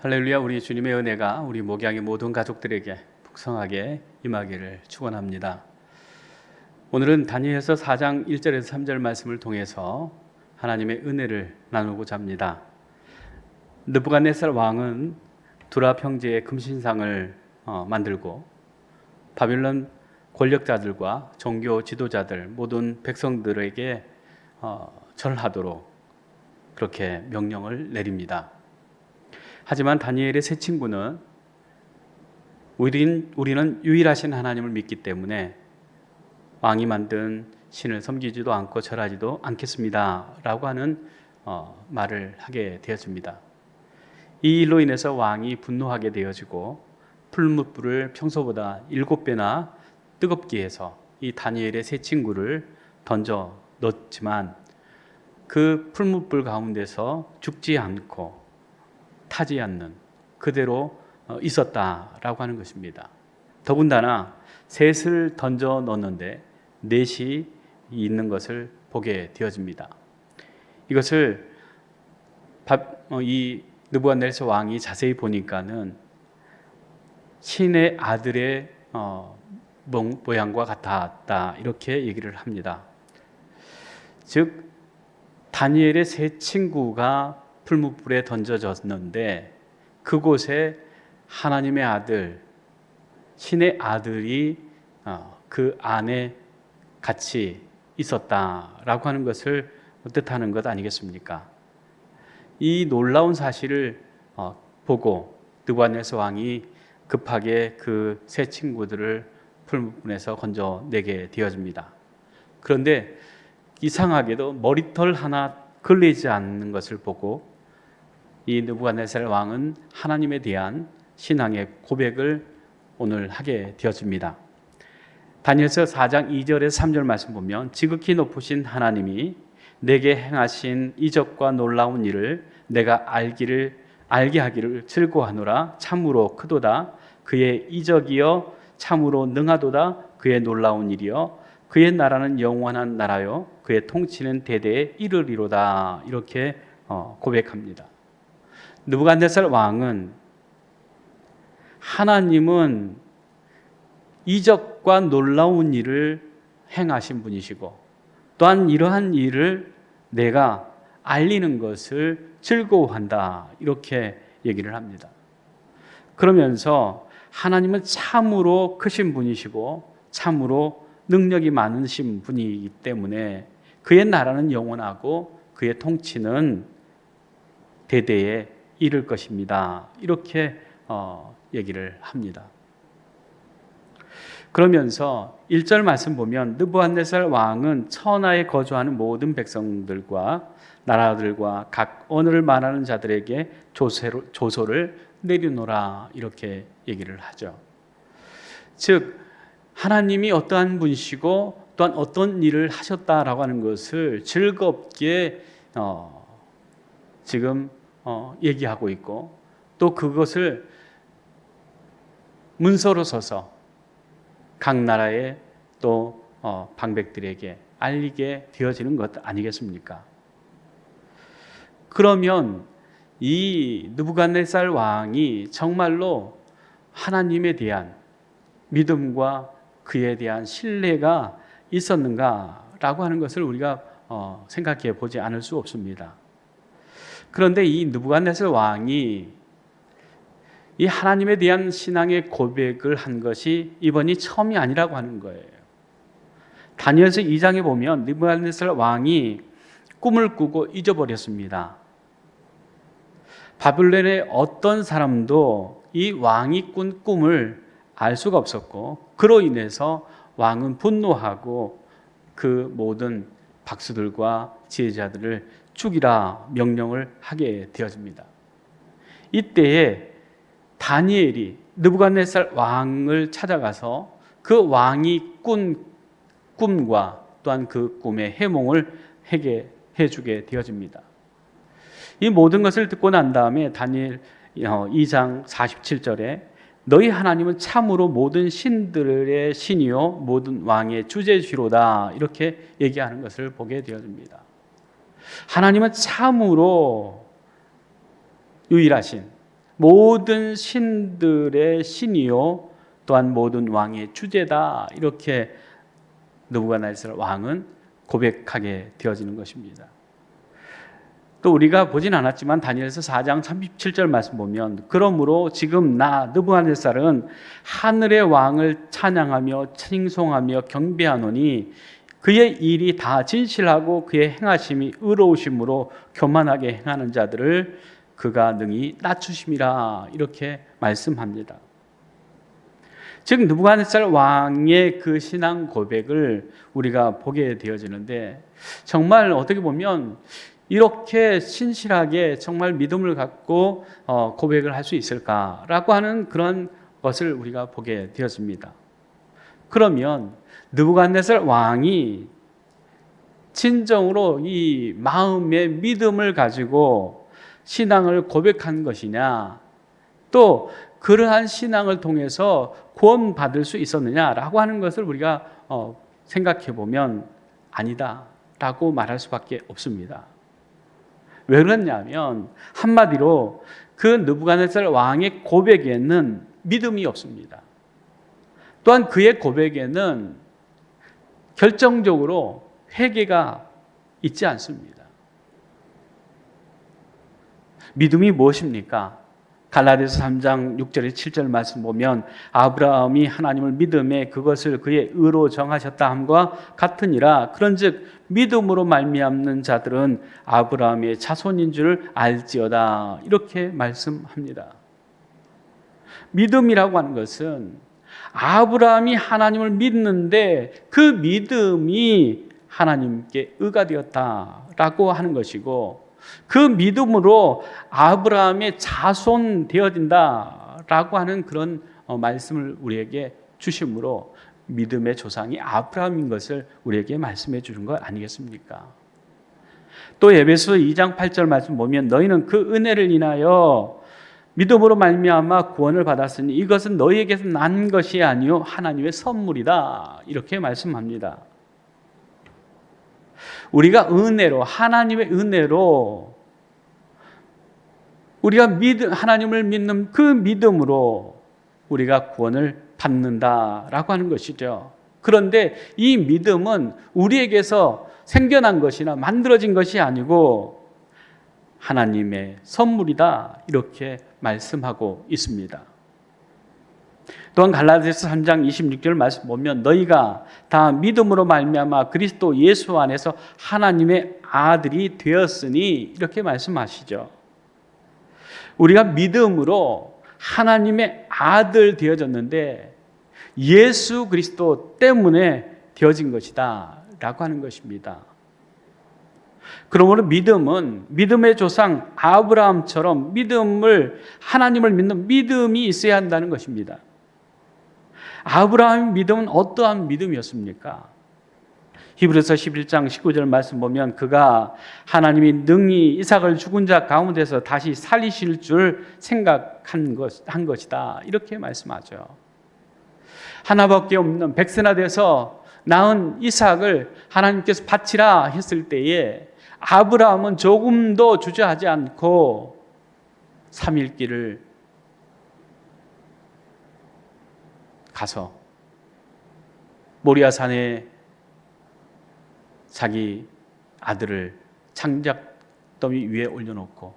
할렐루야. 우리 주님의 은혜가 우리 목양의 모든 가족들에게 풍성하게 임하기를 축원합니다. 오늘은 다니엘서 4장 1절에서 3절 말씀을 통해서 하나님의 은혜를 나누고자 합니다. 느부갓네살 왕은 두랍 형제의 금신상을 만들고 바빌론 권력자들과 종교 지도자들 모든 백성들에게 절하도록 그렇게 명령을 내립니다. 하지만 다니엘의 세 친구는 우리는 유일하신 하나님을 믿기 때문에 왕이 만든 신을 섬기지도 않고 절하지도 않겠습니다 라고 하는 말을 하게 되었습니다. 이 일로 인해서 왕이 분노하게 되어지고 풀무불을 평소보다 7배나 뜨겁게 해서 이 다니엘의 세 친구를 던져 넣었지만 그 풀무불 가운데서 죽지 않고 타지 않는 그대로 있었다라고 하는 것입니다. 더군다나 셋을 던져 넣었는데 넷이 있는 것을 보게 되어집니다. 이것을 이 느부갓네살 왕이 자세히 보니까는 신의 아들의 모양과 같았다 이렇게 얘기를 합니다. 즉 다니엘의 세 친구가 풀무불에 던져졌는데 그곳에 하나님의 아들, 신의 아들이 그 안에 같이 있었다라고 하는 것을 뜻하는 것 아니겠습니까? 이 놀라운 사실을 보고 느부갓네살 왕이 급하게 그 세 친구들을 풀무불에서 건져내게 되어집니다. 그런데 이상하게도 머리털 하나 걸리지 않는 것을 보고 이 느부갓네살 왕은 하나님에 대한 신앙의 고백을 오늘 하게 되었습니다. 다니엘서 4장 2절에서 3절 말씀 보면 지극히 높으신 하나님이 내게 행하신 이적과 놀라운 일을 내가 알게 하기를 즐거워하노라. 참으로 크도다. 그의 이적이여 참으로 능하도다. 그의 놀라운 일이여 그의 나라는 영원한 나라요 그의 통치는 대대에 이르리로다. 이렇게 고백합니다. 느부갓네살 왕은 하나님은 이적과 놀라운 일을 행하신 분이시고 또한 이러한 일을 내가 알리는 것을 즐거워한다 이렇게 얘기를 합니다. 그러면서 하나님은 참으로 크신 분이시고 참으로 능력이 많으신 분이기 때문에 그의 나라는 영원하고 그의 통치는 대대에 이를 것입니다. 이렇게 얘기를 합니다. 그러면서 1절 말씀 보면 느부갓네살 왕은 천하에 거주하는 모든 백성들과 나라들과 각 언어를 말하는 자들에게 조소를 내리노라 이렇게 얘기를 하죠. 즉 하나님이 어떠한 분이시고 또한 어떤 일을 하셨다라고 하는 것을 즐겁게 지금 얘기하고 있고 또 그것을 문서로 써서 각 나라의 또 방백들에게 알리게 되어지는 것 아니겠습니까? 그러면 이 느부갓네살 왕이 정말로 하나님에 대한 믿음과 그에 대한 신뢰가 있었는가라고 하는 것을 우리가 생각해 보지 않을 수 없습니다. 그런데 이 느부갓네살 왕이 이 하나님에 대한 신앙의 고백을 한 것이 이번이 처음이 아니라고 하는 거예요. 다니엘서 2장에 보면 느부갓네살 왕이 꿈을 꾸고 잊어버렸습니다. 바빌론의 어떤 사람도 이 왕이 꾼 꿈을 알 수가 없었고 그로 인해서 왕은 분노하고 그 모든 박수들과 지혜자들을 죽이라 명령을 하게 되어집니다. 이때에 다니엘이 느부갓네살 왕을 찾아가서 그 왕이 꾼 꿈과 또한 그 꿈의 해몽을 해주게 되어집니다. 이 모든 것을 듣고 난 다음에 다니엘 2장 47절에 너희 하나님은 참으로 모든 신들의 신이요 모든 왕의 주제주로다 이렇게 얘기하는 것을 보게 되어집니다. 하나님은 참으로 유일하신 모든 신들의 신이요 또한 모든 왕의 주제다. 이렇게 느부갓네살 왕은 고백하게 되어지는 것입니다. 또 우리가 보진 않았지만 다니엘서 4장 37절 말씀 보면 그러므로 지금 나 느부갓네살은 하늘의 왕을 찬양하며 칭송하며 경배하노니 그의 일이 다 진실하고 그의 행하심이 의로우심으로 교만하게 행하는 자들을 그가 능히 낮추심이라. 이렇게 말씀합니다. 즉 느부갓네살 왕의 그 신앙 고백을 우리가 보게 되어지는데 정말 어떻게 보면 이렇게 신실하게 정말 믿음을 갖고 고백을 할 수 있을까라고 하는 그런 것을 우리가 보게 되었습니다. 그러면 느부갓네살 왕이 진정으로 이 마음의 믿음을 가지고 신앙을 고백한 것이냐, 또 그러한 신앙을 통해서 구원받을 수 있었느냐라고 하는 것을 우리가 생각해 보면 아니다라고 말할 수밖에 없습니다. 왜 그러냐면 한마디로 그 느부갓네살 왕의 고백에는 믿음이 없습니다. 또한 그의 고백에는 결정적으로 회개가 있지 않습니다. 믿음이 무엇입니까? 갈라디아서 3장 6절에 7절 말씀 보면 아브라함이 하나님을 믿음에 그것을 그의 의로 정하셨다 함과 같으니라. 그런즉 믿음으로 말미암는 자들은 아브라함의 자손인 줄 알지어다. 이렇게 말씀합니다. 믿음이라고 하는 것은 아브라함이 하나님을 믿는데 그 믿음이 하나님께 의가 되었다라고 하는 것이고, 그 믿음으로 아브라함의 자손 되어진다라고 하는 그런 말씀을 우리에게 주심으로 믿음의 조상이 아브라함인 것을 우리에게 말씀해 주는 것 아니겠습니까? 또 에베소 2장 8절 말씀 보면 너희는 그 은혜를 인하여 믿음으로 말미암아 구원을 받았으니 이것은 너희에게서 난 것이 아니요 하나님의 선물이다. 이렇게 말씀합니다. 우리가 은혜로, 하나님의 은혜로 우리가 하나님을 믿는 그 믿음으로 우리가 구원을 받는다라고 하는 것이죠. 그런데 이 믿음은 우리에게서 생겨난 것이나 만들어진 것이 아니고 하나님의 선물이다. 이렇게 말씀하고 있습니다. 또한 갈라디아서 3장 26절 말씀 보면 너희가 다 믿음으로 말미암아 그리스도 예수 안에서 하나님의 아들이 되었으니 이렇게 말씀하시죠. 우리가 믿음으로 하나님의 아들 되어졌는데 예수 그리스도 때문에 되어진 것이다 라고 하는 것입니다. 그러므로 믿음은 믿음의 조상 아브라함처럼 하나님을 믿는 믿음이 있어야 한다는 것입니다. 아브라함의 믿음은 어떠한 믿음이었습니까? 히브리서 11장 19절 말씀 보면 그가 하나님이 능히 이삭을 죽은 자 가운데서 다시 살리실 줄 생각한 것이다. 이렇게 말씀하죠. 하나밖에 없는 백세나 돼서 낳은 이삭을 하나님께서 바치라 했을 때에 아브라함은 조금도 주저하지 않고 3일 길을 가서 모리아산에 자기 아들을 장작더미 위에 올려놓고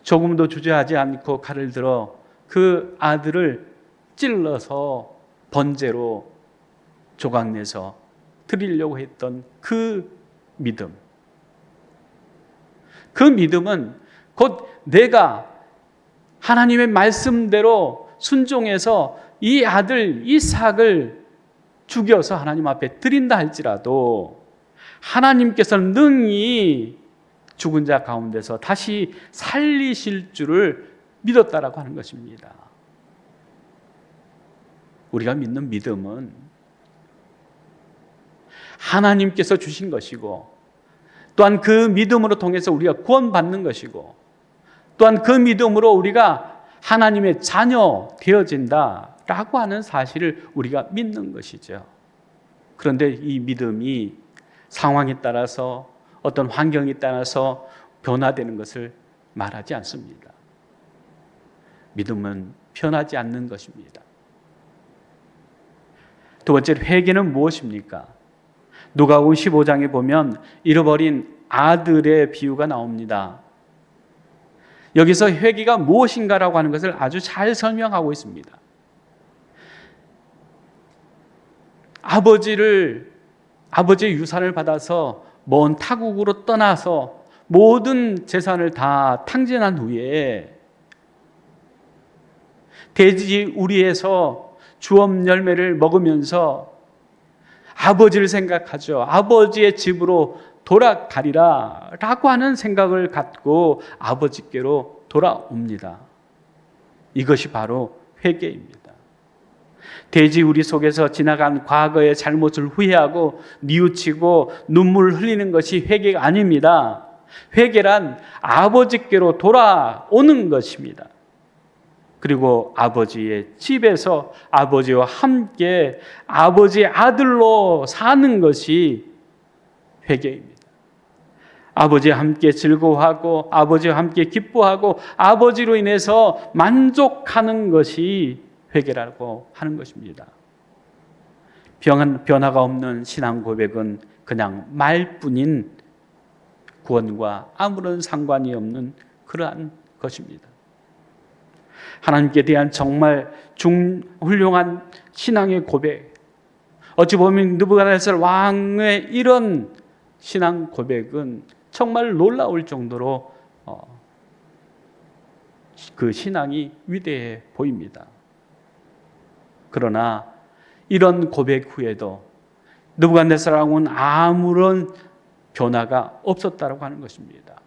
조금도 주저하지 않고 칼을 들어 그 아들을 찔러서 번제로 조각내서 드리려고 했던 그 믿음. 그 믿음은 곧 내가 하나님의 말씀대로 순종해서 이 아들 이삭을 죽여서 하나님 앞에 드린다 할지라도 하나님께서는 능히 죽은 자 가운데서 다시 살리실 줄을 믿었다라고 하는 것입니다. 우리가 믿는 믿음은 하나님께서 주신 것이고 또한 그 믿음으로 통해서 우리가 구원받는 것이고 또한 그 믿음으로 우리가 하나님의 자녀 되어진다라고 하는 사실을 우리가 믿는 것이죠. 그런데 이 믿음이 상황에 따라서 어떤 환경에 따라서 변화되는 것을 말하지 않습니다. 믿음은 변하지 않는 것입니다. 두 번째로 회개는 무엇입니까? 누가복음 15장에 보면 잃어버린 아들의 비유가 나옵니다. 여기서 회개가 무엇인가라고 하는 것을 아주 잘 설명하고 있습니다. 아버지의 유산을 받아서 먼 타국으로 떠나서 모든 재산을 다 탕진한 후에 돼지 우리에서 주업 열매를 먹으면서 아버지를 생각하죠. 아버지의 집으로 돌아가리라 라고 하는 생각을 갖고 아버지께로 돌아옵니다. 이것이 바로 회개입니다. 돼지 우리 속에서 지나간 과거의 잘못을 후회하고 뉘우치고 눈물을 흘리는 것이 회개가 아닙니다. 회개란 아버지께로 돌아오는 것입니다. 그리고 아버지의 집에서 아버지와 함께 아버지의 아들로 사는 것이 회개입니다. 아버지와 함께 즐거워하고 아버지와 함께 기뻐하고 아버지로 인해서 만족하는 것이 회개라고 하는 것입니다. 변화가 없는 신앙 고백은 그냥 말뿐인 구원과 아무런 상관이 없는 그러한 것입니다. 하나님께 대한 정말 훌륭한 신앙의 고백, 어찌 보면 느부갓네살 왕의 이런 신앙 고백은 정말 놀라울 정도로 그 신앙이 위대해 보입니다. 그러나 이런 고백 후에도 느부갓네살 왕은 아무런 변화가 없었다고 하는 것입니다.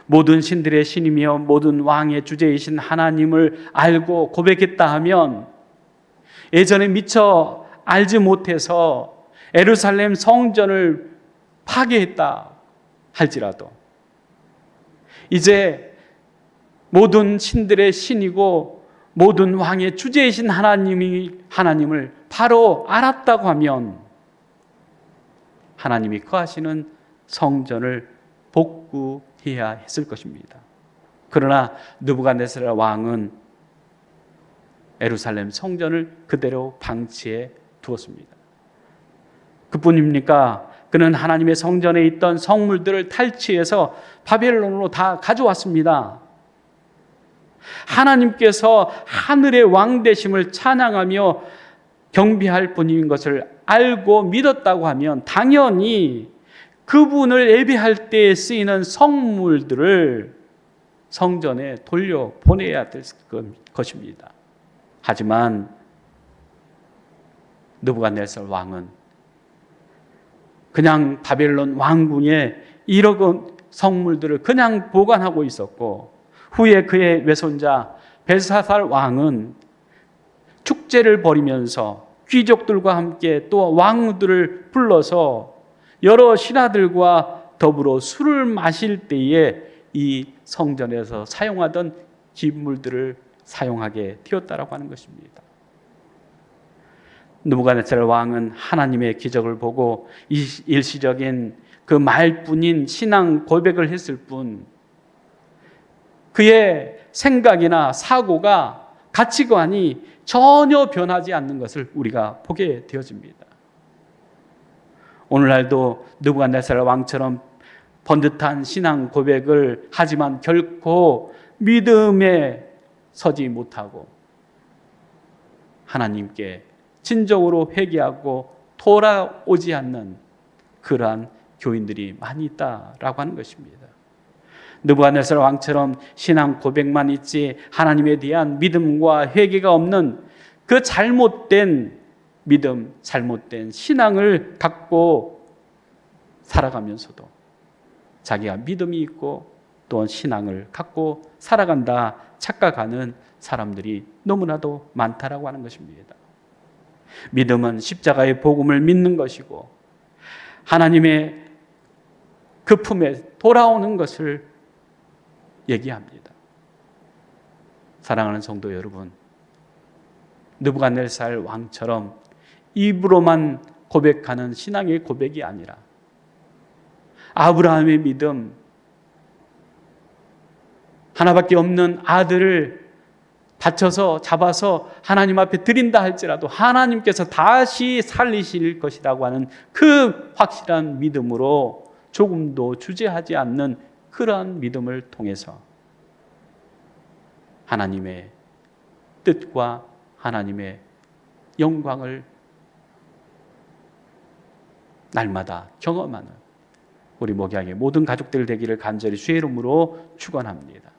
모든 신들의 신이며 모든 왕의 주제이신 하나님을 알고 고백했다 하면 예전에 미처 알지 못해서 예루살렘 성전을 파괴했다 할지라도 이제 모든 신들의 신이고 모든 왕의 주제이신 하나님을 바로 알았다고 하면 하나님이 거하시는 성전을 복구해야 했을 것입니다. 그러나 느부갓네살 왕은 예루살렘 성전을 그대로 방치해 두었습니다. 그뿐입니까? 그는 하나님의 성전에 있던 성물들을 탈취해서 바벨론으로 다 가져왔습니다. 하나님께서 하늘의 왕 되심을 찬양하며 경배할 분인 것을 알고 믿었다고 하면 당연히 그분을 예배할 때에 쓰이는 성물들을 성전에 돌려보내야 될 것입니다. 하지만 느부갓네살 왕은 그냥 바벨론 왕궁에 이런 성물들을 그냥 보관하고 있었고 후에 그의 외손자 벨사살 왕은 축제를 벌이면서 귀족들과 함께 또 왕들을 불러서 여러 신하들과 더불어 술을 마실 때에 이 성전에서 사용하던 기물들을 사용하게 되었다라고 하는 것입니다. 느부갓네살 왕은 하나님의 기적을 보고 일시적인 그 말뿐인 신앙 고백을 했을 뿐 그의 생각이나 사고가 가치관이 전혀 변하지 않는 것을 우리가 보게 되어집니다. 오늘날도 느부갓네살 왕처럼 번듯한 신앙 고백을 하지만 결코 믿음에 서지 못하고 하나님께 진정으로 회개하고 돌아오지 않는 그러한 교인들이 많이 있다라고 하는 것입니다. 느부갓네살 왕처럼 신앙 고백만 있지 하나님에 대한 믿음과 회개가 없는 그 잘못된 믿음, 잘못된 신앙을 갖고 살아가면서도 자기가 믿음이 있고 또 신앙을 갖고 살아간다 착각하는 사람들이 너무나도 많다라고 하는 것입니다. 믿음은 십자가의 복음을 믿는 것이고 하나님의 그 품에 돌아오는 것을 얘기합니다. 사랑하는 성도 여러분, 느부갓네살 왕처럼 입으로만 고백하는 신앙의 고백이 아니라 아브라함의 믿음, 하나밖에 없는 아들을 다쳐서 잡아서 하나님 앞에 드린다 할지라도 하나님께서 다시 살리실 것이라고 하는 그 확실한 믿음으로 조금도 주저하지 않는 그러한 믿음을 통해서 하나님의 뜻과 하나님의 영광을 날마다 경험하는 우리 목양의 모든 가족들 되기를 간절히 주의 이름으로 축원합니다.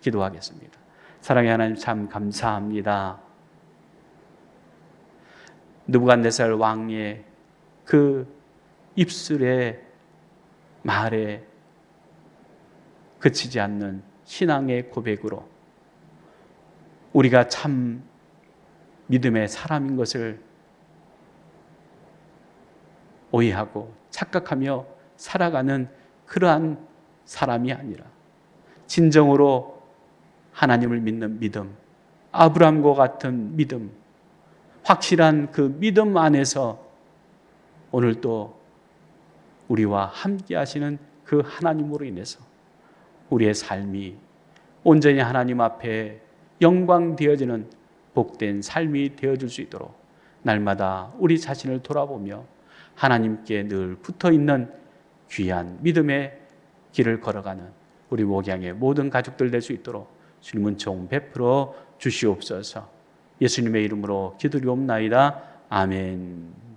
기도하겠습니다. 사랑의 하나님, 참 감사합니다. 느부갓네살 왕의 그 입술의 말에 그치지 않는 신앙의 고백으로 우리가 참 믿음의 사람인 것을 오해하고 착각하며 살아가는 그러한 사람이 아니라 진정으로 하나님을 믿는 믿음, 아브라함과 같은 믿음, 확실한 그 믿음 안에서 오늘도 우리와 함께 하시는 그 하나님으로 인해서 우리의 삶이 온전히 하나님 앞에 영광 되어지는 복된 삶이 되어질 수 있도록 날마다 우리 자신을 돌아보며 하나님께 늘 붙어있는 귀한 믿음의 길을 걸어가는 우리 목양의 모든 가족들 될 수 있도록 주님은 총 베풀어 주시옵소서. 예수님의 이름으로 기도리옵나이다. 아멘.